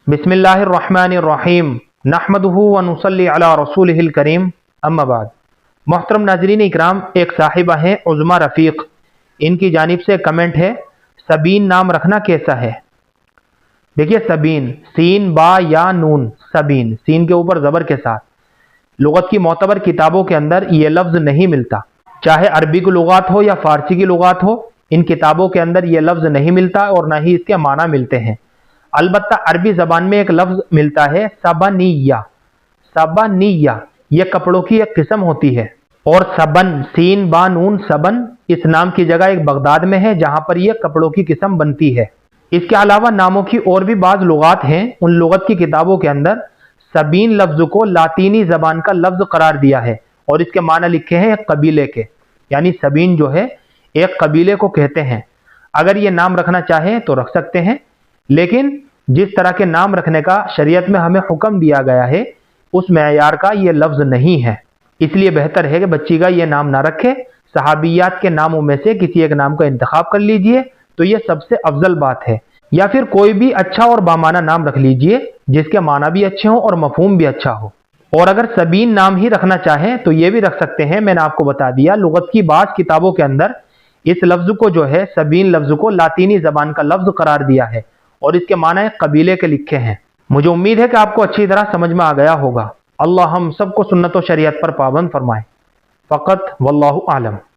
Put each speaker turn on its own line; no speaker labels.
बिस्मिल्लाहिर्रहमानिर्रहीम नहमदुहु व नुसल्ली अला रसूलिहिल करीम अम्मा बाद। मोहतरम नाज़रीन इकराम, एक साहिबा हैं उज़्मा रफ़ीक, इनकी जानिब से कमेंट है, सबीन नाम रखना कैसा है। देखिए, सबीन सीन बा या नून, सबीन सीन के ऊपर ज़बर के साथ। लुग़त की मोतबर किताबों के अंदर ये लफ्ज़ नहीं मिलता, चाहे अरबी की लुग़ात हो या फ़ारसी की लुग़ात हो, इन किताबों के अंदर ये लफ्ज़ नहीं मिलता और ना ही इसके माना मिलते हैं। अलबत्ता अरबी ज़बान में एक लफ्ज़ मिलता है सबनिया। सबनिया ये कपड़ों की एक किस्म होती है। और सबन सीन बा नून सबन, इस नाम की जगह एक बगदाद में है जहां पर यह कपड़ों की किस्म बनती है। इसके अलावा नामों की और भी बाज़ लुगात हैं। उन लुगत की किताबों के अंदर सबीन लफ्ज़ को लातीनी ज़बान का लफ्ज़ करार दिया है और इसके माना लिखे हैं एक कबीले के, यानी सबीन जो है एक कबीले को कहते हैं। अगर ये नाम रखना चाहें तो रख सकते हैं, लेकिन जिस तरह के नाम रखने का शरीयत में हमें हुक्म दिया गया है उस मेयार का ये लफ्ज़ नहीं है। इसलिए बेहतर है कि बच्ची का ये नाम ना रखे। सहाबियात के नामों में से किसी एक नाम का इंतखाब कर लीजिए तो ये सबसे अफजल बात है, या फिर कोई भी अच्छा और बामाना नाम रख लीजिए जिसके माना भी अच्छे हों और मफहूम भी अच्छा हो। और अगर सबीन नाम ही रखना चाहें तो ये भी रख सकते हैं। मैंने आपको बता दिया, लुगत की बाज़ किताबों के अंदर इस लफ्ज़ को जो है सबीन लफ्ज़ को लातीनी ज़बान का लफ्ज़ करार दिया है और इसके माना कबीले के लिखे हैं। मुझे उम्मीद है कि आपको अच्छी तरह समझ में आ गया होगा। अल्लाह हम सबको सुन्नत व शरीयत पर पाबंद फरमाए। फ़कत वल्लाहु आलम।